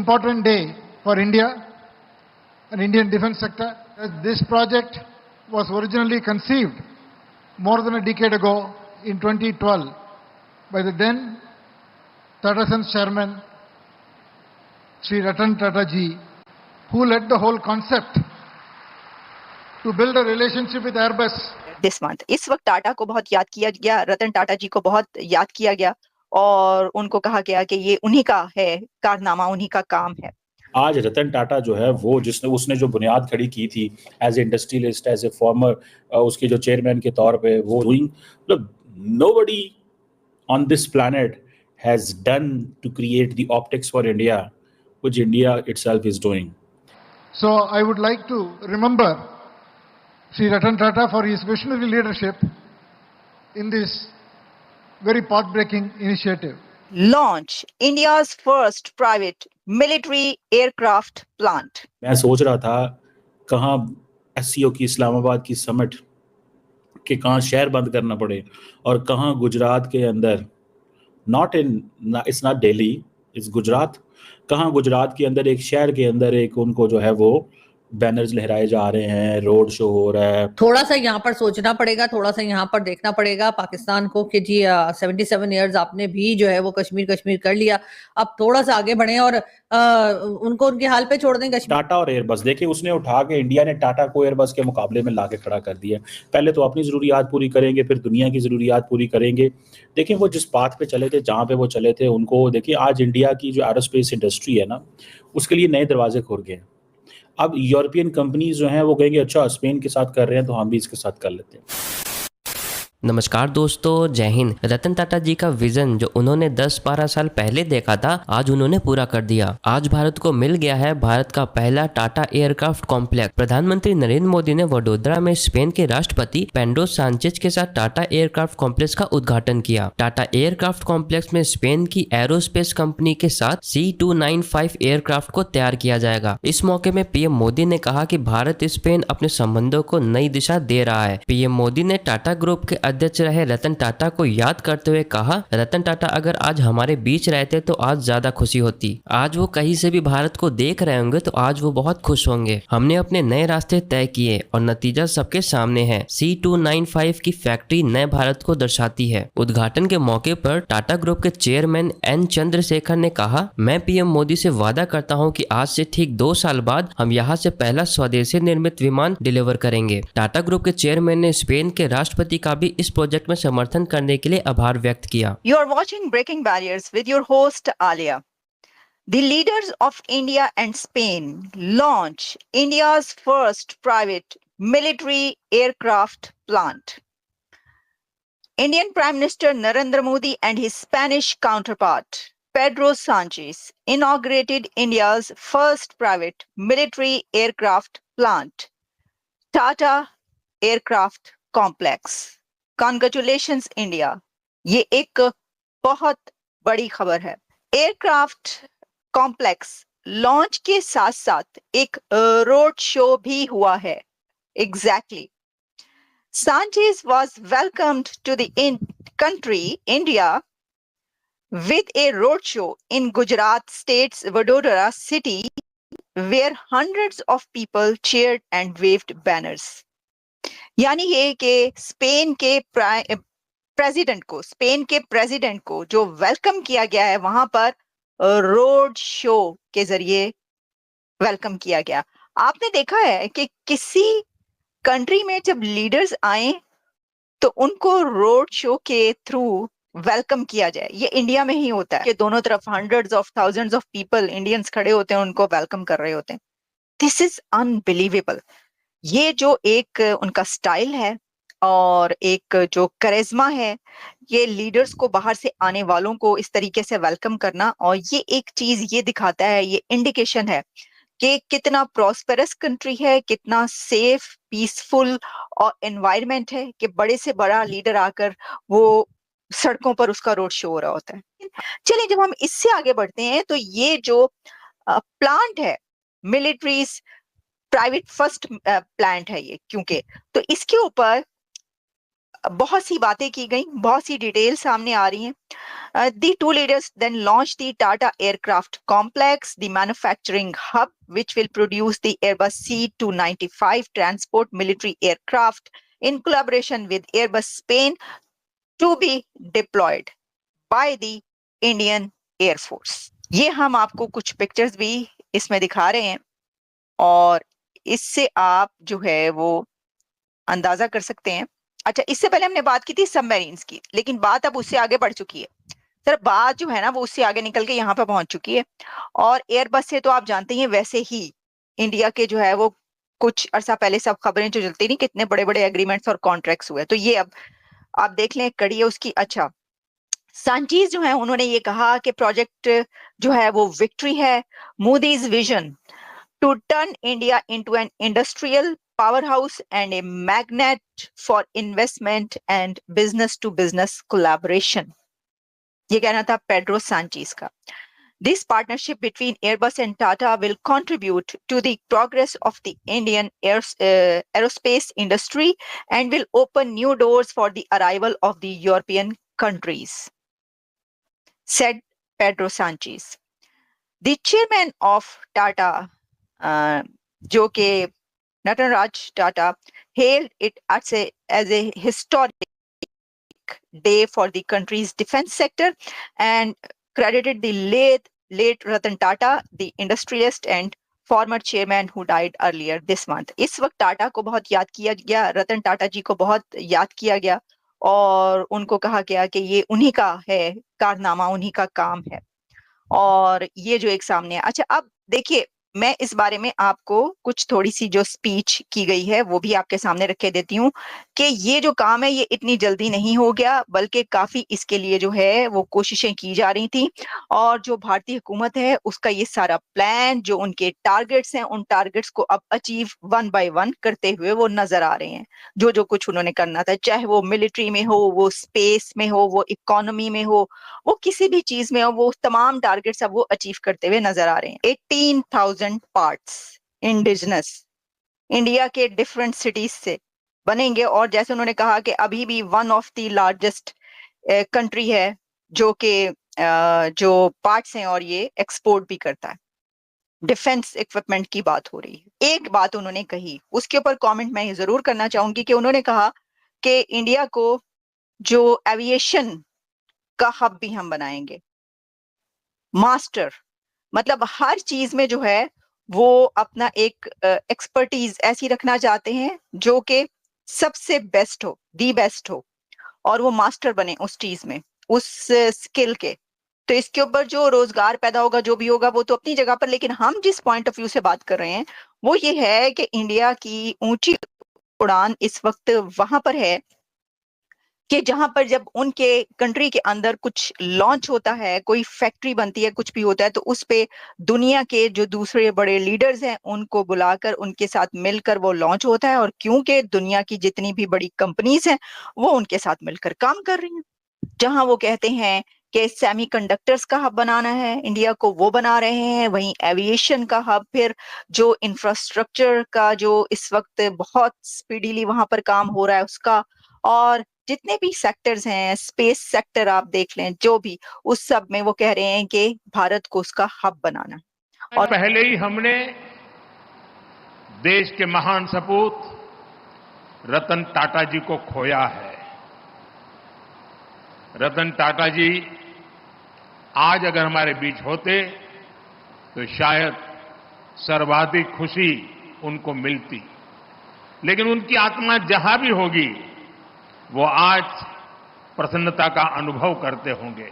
important day for India and Indian defense sector. This project was originally conceived more than a decade ago in 2012 by the then Tata Sons chairman, Sri Ratan Tata ji, who led the whole concept to build a relationship with Airbus. This month, इस वक्त टाटा को बहुत याद किया गया, रतन टाटा जी को बहुत याद किया गया और उनको कहा गया कि ये उन्हीं का है कारनामा, उन्हीं का काम है। आज रतन टाटा जो है वो उसने जो बुनियाद खड़ी की थी as a industrialist, as a former, उसके जो चेयरमैन के तौर पे वो डूइंग, मतलब nobody on this planet has done to create the optics for India which India itself is doing. So I would like to remember Sri Ratan Tata for his visionary leadership in this very path-breaking initiative. Launch India's first private military aircraft plant. मैं सोच रहा था कहाँ SCO की इस्लामाबाद की summit के कहाँ शहर बंद करना पड़े और कहाँ गुजरात के अंदर, it's not Delhi, it's Gujarat, कहाँ गुजरात के अंदर एक शहर के अंदर एक उनको जो है वो बैनर्स लहराए जा रहे हैं, रोड शो हो रहा है. थोड़ा सा यहाँ पर सोचना पड़ेगा, थोड़ा सा यहाँ पर देखना पड़ेगा पाकिस्तान को कि जी 77 इयर्स आपने भी जो है वो कश्मीर कर लिया, अब थोड़ा सा आगे बढ़े और उनको उनके हाल पे छोड़ दें. कश्मीर टाटा और एयरबस देखिए, उसने उठा के इंडिया ने टाटा को एयरबस के मुकाबले में लाके खड़ा कर दिया. पहले तो अपनी ज़रूरियात पूरी करेंगे, फिर दुनिया की ज़रूरियात पूरी करेंगे. देखिए वो जिस पाथ पे चले थे, जहाँ पे वो चले थे, उनको देखिए आज इंडिया की जो एरोस्पेस इंडस्ट्री है ना, उसके लिए नए दरवाजे खुल गए. अब यूरोपियन कंपनीज जो हैं वो कहेंगे अच्छा स्पेन के साथ कर रहे हैं तो हम भी इसके साथ कर लेते हैं. नमस्कार दोस्तों, जय हिंद. रतन टाटा जी का विजन जो उन्होंने 10-12 साल पहले देखा था, आज उन्होंने पूरा कर दिया. आज भारत को मिल गया है भारत का पहला टाटा एयरक्राफ्ट कॉम्प्लेक्स. प्रधानमंत्री नरेंद्र मोदी ने वडोदरा में स्पेन के राष्ट्रपति पेड्रो सांचेज के साथ टाटा एयरक्राफ्ट कॉम्प्लेक्स का उद्घाटन किया. टाटा एयरक्राफ्ट कॉम्प्लेक्स में स्पेन की एरोस्पेस कंपनी के साथ C295 एयरक्राफ्ट को तैयार किया जाएगा. इस मौके में पीएम मोदी ने कहा कि भारत स्पेन अपने संबंधों को नई दिशा दे रहा है. पीएम मोदी ने टाटा ग्रुप के अध्यक्ष रहे रतन टाटा को याद करते हुए कहा, रतन टाटा अगर आज हमारे बीच रहते तो आज ज्यादा खुशी होती. आज वो कहीं से भी भारत को देख रहे होंगे तो आज वो बहुत खुश होंगे. हमने अपने नए रास्ते तय किए और नतीजा सबके सामने है. C295 की फैक्ट्री नए भारत को दर्शाती है. उद्घाटन के मौके पर टाटा ग्रुप के चेयरमैन एन चंद्रशेखर ने कहा, मैं पीएम मोदी से वादा करता हूँ कि आज से ठीक 2 साल बाद हम यहाँ से पहला स्वदेशी निर्मित विमान डिलीवर करेंगे. टाटा ग्रुप के चेयरमैन ने स्पेन के राष्ट्रपति का भी इस प्रोजेक्ट में समर्थन करने के लिए आभार व्यक्त किया. You are watching Breaking Barriers with your host Alia. The leaders of India and Spain launch India's first private military aircraft plant. Indian Prime Minister Narendra Modi and his Spanish counterpart Pedro Sanchez inaugurated India's first private military aircraft plant, Tata Aircraft Complex. Congratulations India. ये एक बहुत बड़ी खबर है. Aircraft complex launch के साथ साथ एक रोड शो भी हुआ है. Exactly. Sanchez was welcomed to the country, India, with a roadshow in Gujarat state's Vadodara city, where hundreds of people cheered and waved banners. यानी ये कि स्पेन के प्रेसिडेंट को जो वेलकम किया गया है वहां पर रोड शो के जरिए वेलकम किया गया. आपने देखा है कि किसी कंट्री में जब लीडर्स आए तो उनको रोड शो के थ्रू वेलकम किया जाए. ये इंडिया में ही होता है कि दोनों तरफ hundreds of thousands of people Indians खड़े होते हैं, उनको वेलकम कर रहे होते हैं. This is unbelievable. ये जो एक उनका स्टाइल है और एक जो करिश्मा है, ये लीडर्स को बाहर से आने वालों को इस तरीके से वेलकम करना, और ये एक चीज ये दिखाता है, ये इंडिकेशन है कि कितना प्रॉस्पेरस कंट्री है, कितना सेफ पीसफुल और एनवायरनमेंट है कि बड़े से बड़ा लीडर आकर वो सड़कों पर उसका रोड शो हो रहा होता है. चलिए जब हम इससे आगे बढ़ते हैं तो ये जो प्लांट है, मिलिट्रीज प्राइवेट फर्स्ट प्लांट है ये, क्योंकि तो इसके ऊपर बहुत सी बातें की गई, बहुत सी डिटेल सामने आ रही हैं. The two leaders then launched the Tata Aircraft Complex, the manufacturing hub, which will produce the Airbus C295 transport military aircraft in collaboration with Airbus Spain to be deployed by the Indian Air Force. ये हम आपको कुछ pictures भी इसमें दिखा रहे हैं और इससे आप जो है वो अंदाजा कर सकते हैं। अच्छा, इससे पहले हमने बात की थी सबमरीन्स की, लेकिन बात अब उससे आगे बढ़ चुकी है सर। बात जो है ना वो उससे आगे निकल के यहाँ पे पहुंच चुकी है। और एयरबस से तो आप जानते हैं वैसे ही इंडिया के जो है वो कुछ अरसा पहले सब खबरें जो चलती नहीं, कितने बड़े बड़े एग्रीमेंट्स और कॉन्ट्रैक्ट्स हुए। तो ये अब आप देख लें, कड़ी है उसकी। अच्छा, सांचीज जो है उन्होंने ये कहा कि प्रोजेक्ट जो है वो विक्ट्री है, Modi's vision to turn India into an industrial powerhouse and a magnet for investment and business-to-business collaboration. ये कहना था पेड्रो सांचेज का। This partnership between Airbus and Tata will contribute to the progress of the Indian aerospace industry and will open new doors for the arrival of the European countries, said Pedro Sanchez. The chairman of Tata, जो कि Nataraj Tata, hailed it as a historic day for the country's defense sector and credited the late Ratan Tata, the industrialist and former chairman who died earlier this month. इस वक्त टाटा को बहुत याद किया गया, रतन टाटा जी को बहुत याद किया गया और उनको कहा गया कि ये उन्हीं का है कारनामा, उन्हीं का काम है और ये जो एक सामने है। अच्छा, अब देखिए मैं इस बारे में आपको कुछ थोड़ी सी जो स्पीच की गई है वो भी आपके सामने रखे देती हूँ कि ये जो काम है ये इतनी जल्दी नहीं हो गया, बल्कि काफी इसके लिए जो है वो कोशिशें की जा रही थी और जो भारतीय हुकूमत है उसका ये सारा प्लान, जो उनके टारगेट्स हैं, उन टारगेट्स को अब अचीव वन बाय वन करते हुए वो नजर आ रहे हैं। जो जो कुछ उन्होंने करना था, चाहे वो मिलिट्री में हो, वो स्पेस में हो, वो इकोनॉमी में हो, वो किसी भी चीज में हो, वो तमाम टारगेट्स अब वो अचीव करते हुए नजर आ रहे हैं। 18,000 पार्ट्स इंडिजिनस इंडिया के डिफरेंट सिटीज से बनेंगे और जैसे उन्होंने कहा कि अभी भी one of the largest country है जो कि जो पार्ट्स हैं और ये एक्सपोर्ट भी करता है। डिफेंस इक्विपमेंट की बात हो रही है। एक बात उन्होंने कही, उसके ऊपर कमेंट मैं जरूर करना चाहूंगी कि उन्होंने कहा कि इंडिया को जो एविएशन का हब भी हम बनाएंगे। मास्टर मतलब हर चीज में जो है वो अपना एक एक्सपर्टीज ऐसी रखना चाहते हैं जो कि सबसे बेस्ट हो, दी बेस्ट हो और वो मास्टर बने उस चीज में, उस स्किल के। तो इसके ऊपर जो रोजगार पैदा होगा, जो भी होगा वो तो अपनी जगह पर, लेकिन हम जिस पॉइंट ऑफ व्यू से बात कर रहे हैं वो ये है कि इंडिया की ऊंची उड़ान इस वक्त वहां पर है कि जहां पर जब उनके कंट्री के अंदर कुछ लॉन्च होता है, कोई फैक्ट्री बनती है, कुछ भी होता है, तो उस पे दुनिया के जो दूसरे बड़े लीडर्स हैं उनको बुलाकर उनके साथ मिलकर वो लॉन्च होता है। और क्योंकि दुनिया की जितनी भी बड़ी कंपनीज हैं वो उनके साथ मिलकर काम कर रही हैं, जहां वो कहते हैं कि सेमीकंडक्टर्स का हब बनाना है इंडिया को, वो बना रहे हैं। वहीं एविएशन का हब, फिर जो इंफ्रास्ट्रक्चर का जो इस वक्त बहुत स्पीडीली वहां पर काम हो रहा है उसका, और जितने भी सेक्टर्स हैं, स्पेस सेक्टर आप देख लें, जो भी, उस सब में वो कह रहे हैं कि भारत को उसका हब बनाना है। और पहले ही हमने देश के महान सपूत रतन टाटा जी को खोया है। रतन टाटा जी आज अगर हमारे बीच होते तो शायद सर्वाधिक खुशी उनको मिलती, लेकिन उनकी आत्मा जहां भी होगी वो आज प्रसन्नता का अनुभव करते होंगे।